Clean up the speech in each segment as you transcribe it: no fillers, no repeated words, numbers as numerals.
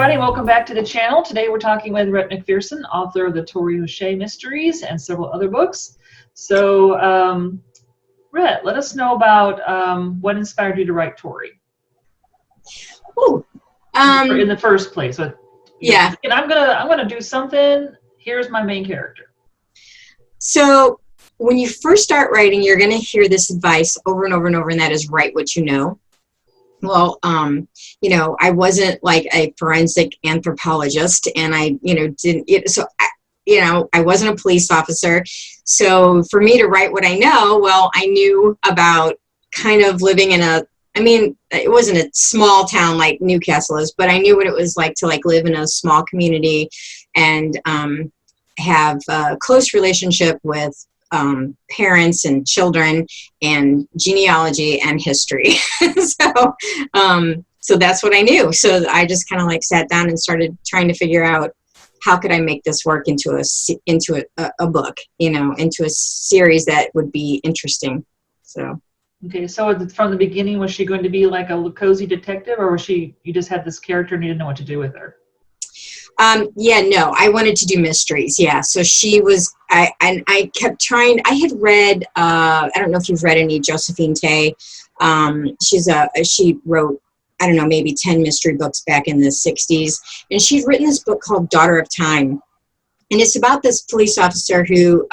everybody, welcome back to the channel. Today we're talking with Rett MacPherson, author of the Tori O'Shea Mysteries and several other books. So, Rett, let us know about what inspired you to write Tori. In the first place. Yeah. And I'm gonna do something. Here's my main character. So when you first start writing, you're going to hear this advice over and over and over, and that is write what you know. Well, I wasn't like a forensic anthropologist, and I wasn't a police officer. So for me to write what I know, well, I knew about kind of living in it wasn't a small town like Newcastle is, but I knew what it was like to live in a small community and have a close relationship with parents and children and genealogy and history. So that's what I knew. So I just kind of sat down and started trying to figure out how could I make this work into a book, into a series that would be interesting. So. Okay, so from the beginning, was she going to be like a cozy detective, or was you just had this character and you didn't know what to do with her? No, I wanted to do mysteries. Yeah. So she was, I kept trying. I had read, I don't know if you've read any Josephine Tey. She wrote, I don't know, maybe 10 mystery books back in the 60s. And she'd written this book called Daughter of Time. And it's about this police officer who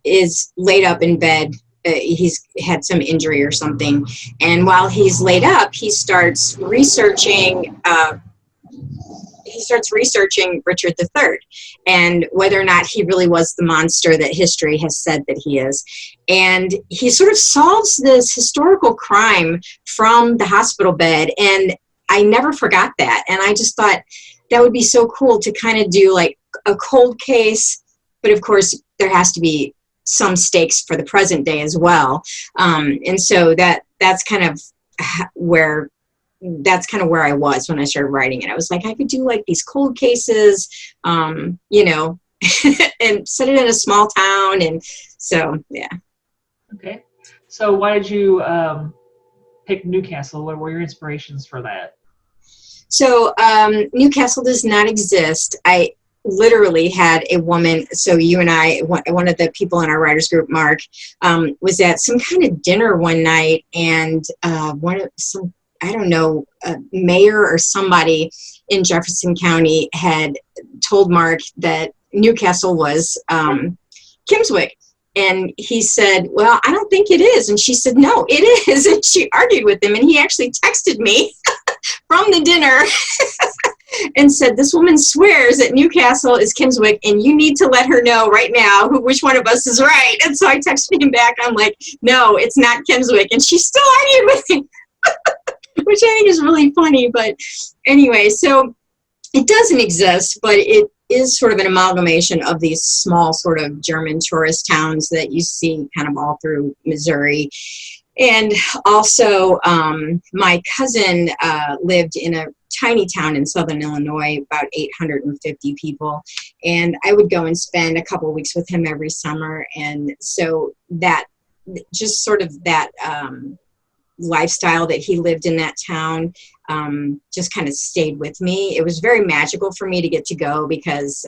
is laid up in bed. He's had some injury or something. And while he's laid up, he starts researching Richard III and whether or not he really was the monster that history has said that he is. And he sort of solves this historical crime from the hospital bed. And I never forgot that. And I just thought that would be so cool to kind of do like a cold case. But of course, there has to be some stakes for the present day as well. And so that's kind of where I was when I started writing it. I was like, I could do these cold cases, and set it in a small town. And so, yeah. Okay. So why did you pick Newcastle? What were your inspirations for that? So Newcastle does not exist. I literally had a woman, so you and I, one of the people in our writers group, Mark, was at some kind of dinner one night, and I don't know, a mayor or somebody in Jefferson County had told Mark that Newcastle was Kimmswick. And he said, well, I don't think it is. And she said, no, it is. And she argued with him. And he actually texted me from the dinner and said, this woman swears that Newcastle is Kimmswick, and you need to let her know right now which one of us is right. And so I texted him back. I'm like, no, it's not Kimmswick. And she still argued with him. Which I think is really funny. But anyway, so it doesn't exist, but it is sort of an amalgamation of these small sort of German tourist towns that you see kind of all through Missouri. And also my cousin lived in a tiny town in southern Illinois, about 850 people. And I would go and spend a couple of weeks with him every summer. And so that just sort of that lifestyle that he lived in that town just kind of stayed with me. It was very magical for me to get to go because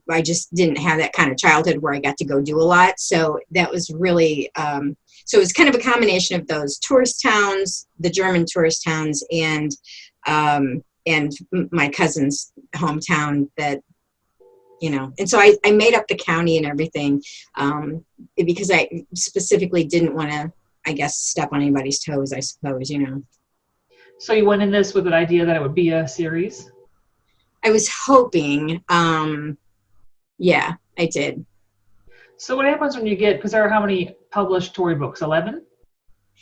I just didn't have that kind of childhood where I got to go do a lot. So that was really, so it was kind of a combination of those tourist towns, the German tourist towns, and my cousin's hometown that, and so I made up the county and everything because I specifically didn't want to, I guess, step on anybody's toes, I suppose, So you went in this with an idea that it would be a series? I was hoping, yeah, I did. So what happens when you because there are how many published Tori books? 11?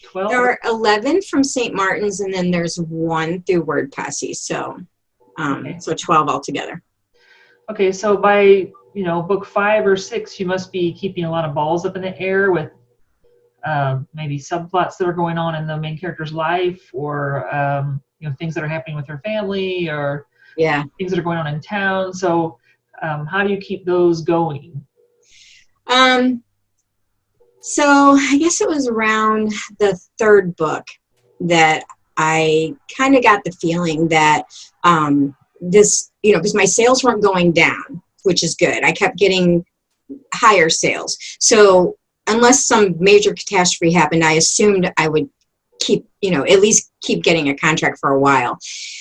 12? There are 11 from St. Martin's, and then there's one through Word Posse, so okay. So 12 altogether. Okay, so by, book 5 or 6, you must be keeping a lot of balls up in the air with maybe subplots that are going on in the main character's life, or things that are happening with her family, or things that are going on in town. So how do you keep those going? So I guess it was around the third book that I kind of got the feeling that this, because my sales weren't going down, which is good. I kept getting higher sales. So unless some major catastrophe happened, I assumed I would keep, at least keep getting a contract for a while.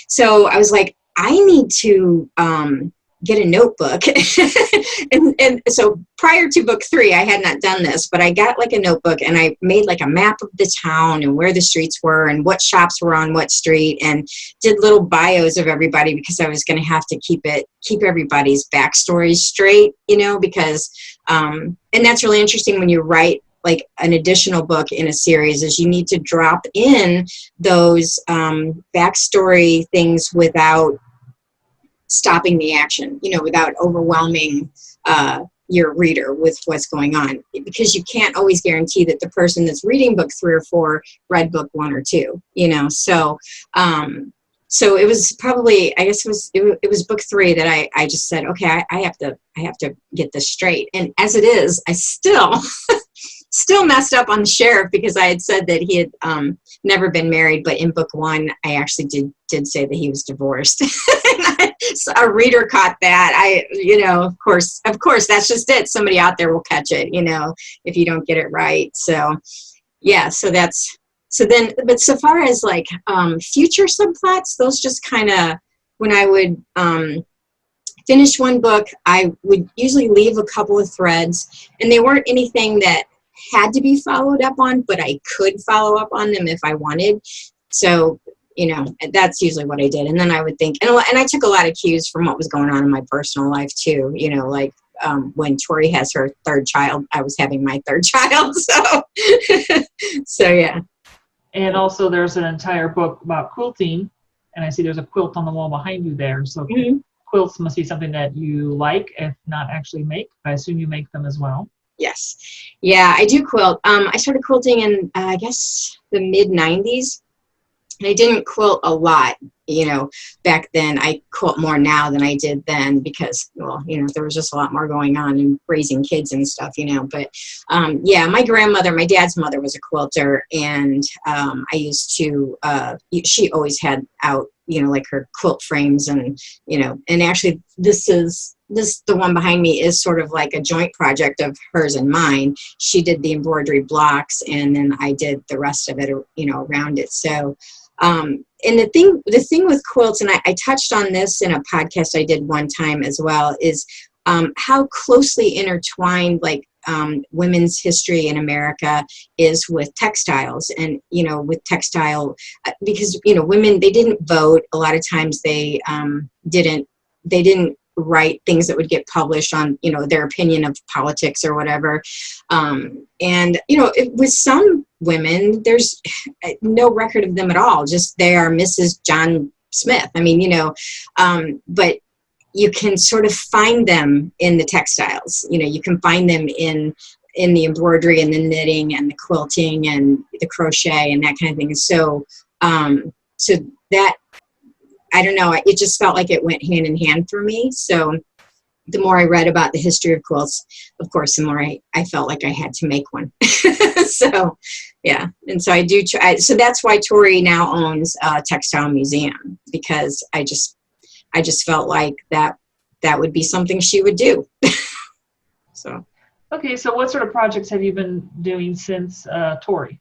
So I was like, I need to get a notebook. and so prior to book 3, I had not done this, but I got like a notebook and I made like a map of the town and where the streets were and what shops were on what street, and did little bios of everybody, because I was going to have to keep everybody's backstories straight, because, and that's really interesting when you write like an additional book in a series, is you need to drop in those backstory things without stopping the action, without overwhelming your reader with what's going on, because you can't always guarantee that the person that's reading book 3 or 4 read book 1 or 2, so it was probably, I guess it was book 3 that I just said, okay, I have to get this straight. And as it is, I still messed up on the sheriff, because I had said that he had never been married, but in book 1 I actually did say that he was divorced. So a reader caught that. Of course that's just it. Somebody out there will catch it, if you don't get it right. So yeah, but so far as like future subplots, those just kind of, when I would finish one book, I would usually leave a couple of threads, and they weren't anything that had to be followed up on, but I could follow up on them if I wanted. So, that's usually what I did. And then I would think, and I took a lot of cues from what was going on in my personal life too, like when Tori has her 3rd child, I was having my 3rd child. So yeah. And also there's an entire book about quilting, and I see there's a quilt on the wall behind you there. So quilts must be something that you like, if not actually make. I assume you make them as well. Yes. Yeah, I do quilt. I started quilting in, I guess, the mid-90s. And I didn't quilt a lot, back then. I quilt more now than I did then, because, there was just a lot more going on and raising kids and stuff, But, yeah, my grandmother, my dad's mother, was a quilter. And I used to, she always had out, like her quilt frames, and, and actually the one behind me is sort of like a joint project of hers and mine. She did the embroidery blocks, and then I did the rest of it, around it. So, and the thing with quilts, and I touched on this in a podcast I did one time as well, is how closely intertwined, like, women's history in America is with textiles, and, with textile, because, women, they didn't vote. A lot of times they didn't write things that would get published on, their opinion of politics or whatever. And, with some women, there's no record of them at all. Just they are Mrs. John Smith. I mean, but you can sort of find them in the textiles. You can find them in the embroidery and the knitting and the quilting and the crochet and that kind of thing. So, so that, I don't know, it just felt like it went hand in hand for me. So the more I read about the history of quilts, of course, the more I felt like I had to make one. So, yeah. And so I do try. So that's why Tori now owns a textile museum, because I just felt like that would be something she would do. So. Okay. So what sort of projects have you been doing since Tori?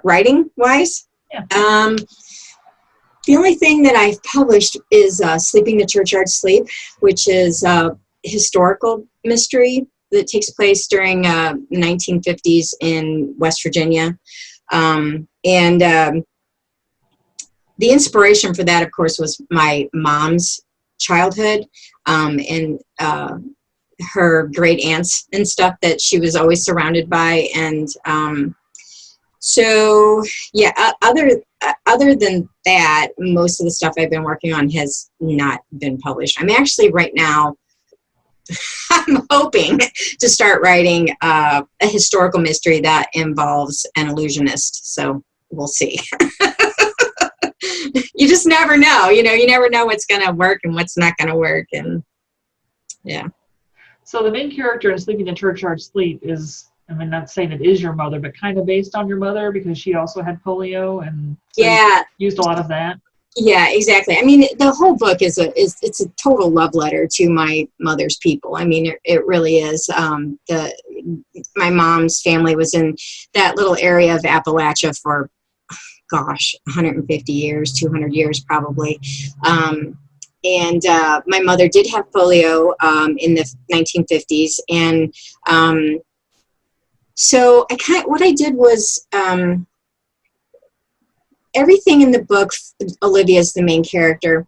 Writing wise? Yeah. The only thing that I've published is Sleeping the Churchyard Sleep, which is a historical mystery that takes place during the 1950s in West Virginia. And the inspiration for that, of course, was my mom's childhood, and her great aunts and stuff that she was always surrounded by. And so, yeah, other than that, most of the stuff I've been working on has not been published. I'm actually right now, I'm hoping to start writing a historical mystery that involves an illusionist. So we'll see. You just never know, you never know what's going to work and what's not going to work. And yeah. So the main character in Sleeping the Churchyard Sleep is I mean, not saying it is your mother, but kind of based on your mother because she also had polio, and so Yeah. you used a lot of that. Yeah, exactly. I mean, the whole book it's a total love letter to my mother's people. I mean, it really is. My mom's family was in that little area of Appalachia for, gosh, 150 years, 200 years probably. And my mother did have polio in the 1950s, and so what I did was. Everything in the book, Olivia's the main character,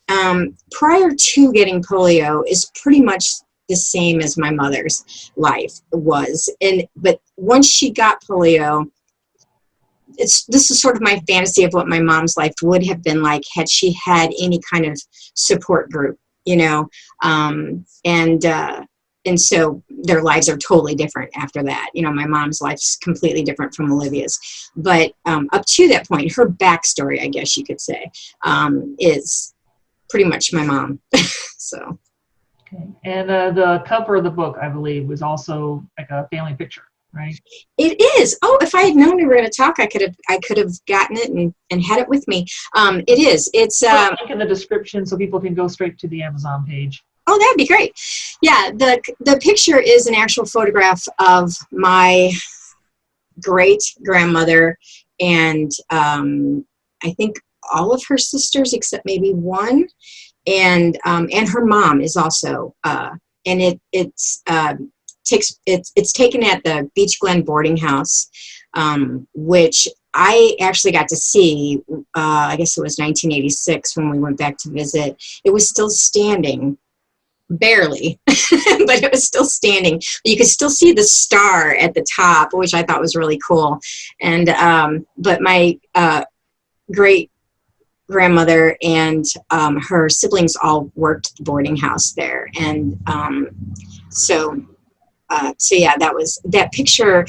prior to getting polio is pretty much the same as my mother's life was. But once she got polio, this is sort of my fantasy of what my mom's life would have been like had she had any kind of support group, you know, and so their lives are totally different after that. You know, my mom's life's completely different from Olivia's. But up to that point, her backstory, I guess you could say, is pretty much my mom. So. Okay. And the cover of the book, I believe, was also like a family picture, right? It is. Oh, if I had known we were going to talk, I could have gotten it and had it with me. It is. It's link in the description so people can go straight to the Amazon page. Oh, that'd be great. Yeah, the picture is an actual photograph of my great grandmother and I think all of her sisters except maybe one, and her mom is also and it's taken at the Beach Glen boarding house, which I actually got to see. I guess it was 1986 when we went back to visit. It was still standing. Barely, but it was still standing. You could still see the star at the top, which I thought was really cool. And but my great grandmother and her siblings all worked at the boarding house there, and so yeah, that picture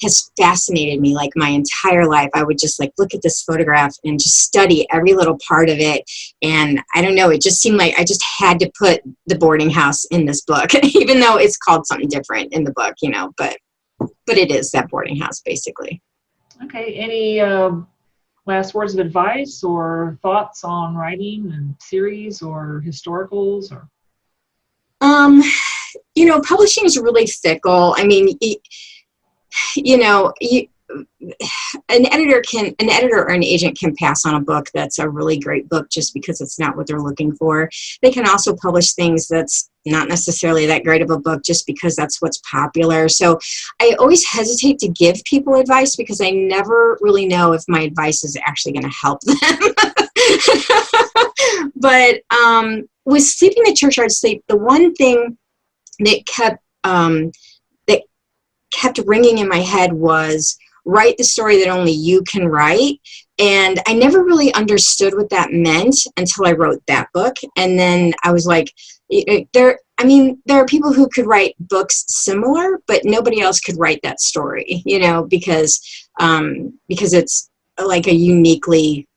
has fascinated me like my entire life. I would just like look at this photograph and just study every little part of it. And I don't know, it just seemed like I just had to put the boarding house in this book, even though it's called something different in the book, you know, but it is that boarding house basically. Okay. Any last words of advice or thoughts on writing and series or historicals or? You know, publishing is really fickle. I mean, you know, an editor or an agent can pass on a book that's a really great book just because it's not what they're looking for. They can also publish things that's not necessarily that great of a book just because that's what's popular. So I always hesitate to give people advice because I never really know if my advice is actually going to help them. But with Sleeping the Churchyard Sleep, the one thing that kept ringing in my head was write the story that only you can write. And I never really understood what that meant until I wrote that book. And then I was like, there are people who could write books similar, but nobody else could write that story, you know, because it's like a uniquely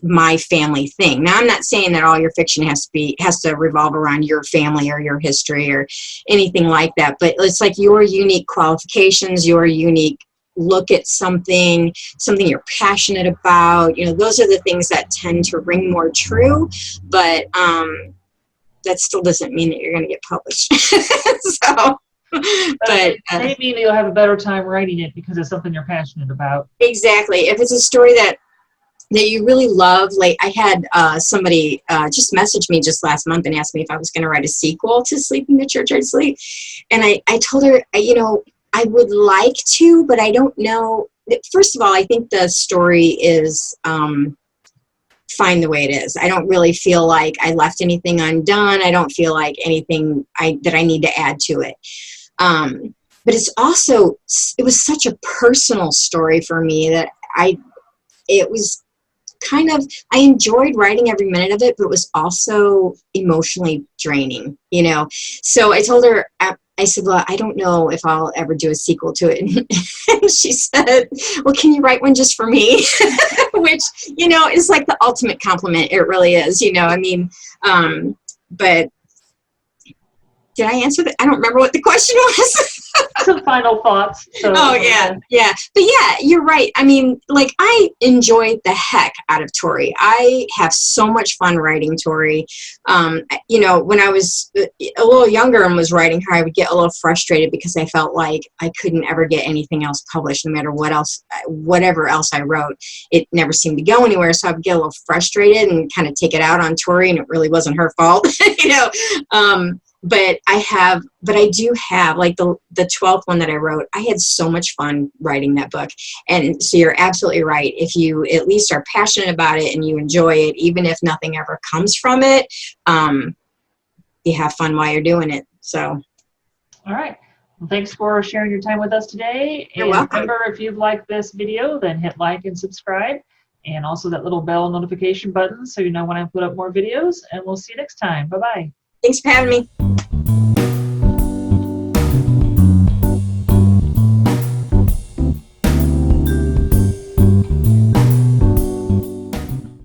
my family thing. Now, I'm not saying that all your fiction has to revolve around your family or your history or anything like that, but it's like your unique qualifications, your unique look at something you're passionate about. You know, those are the things that tend to ring more true, but that still doesn't mean that you're going to get published. So, but maybe you'll have a better time writing it because it's something you're passionate about. Exactly. If it's a story that you really love, like I had somebody just message me just last month and asked me if I was going to write a sequel to Sleeping the Churchyard Sleep. And I told her, you know, I would like to, but I don't know. First of all, I think the story is fine the way it is. I don't really feel like I left anything undone. I don't feel like anything that I need to add to it. But it was such a personal story for me that I enjoyed writing every minute of it, but it was also emotionally draining, you know? So I told her, I said, well, I don't know if I'll ever do a sequel to it. And she said, well, can you write one just for me? Which, you know, is like the ultimate compliment. It really is, you know, I mean, but did I answer that? I don't remember what the question was. some final thoughts. So, Oh yeah, yeah. But yeah, you're right. I mean, like, I enjoy the heck out of Tori. I have so much fun writing Tori. You know, when I was a little younger and was writing her, I would get a little frustrated because I felt like I couldn't ever get anything else published, no matter whatever else I wrote. It never seemed to go anywhere, so I would get a little frustrated and kind of take it out on Tori, and it really wasn't her fault, you know. But I do have, like, the 12th one that I wrote, I had so much fun writing that book. And so you're absolutely right. If you at least are passionate about it and you enjoy it, even if nothing ever comes from it, you have fun while you're doing it. So. All right. Well, thanks for sharing your time with us today. You're And welcome. remember, if you've liked this video, then hit like and subscribe, and also that little bell notification button so you know when I put up more videos. And we'll see you next time. Bye-bye. Thanks for having me.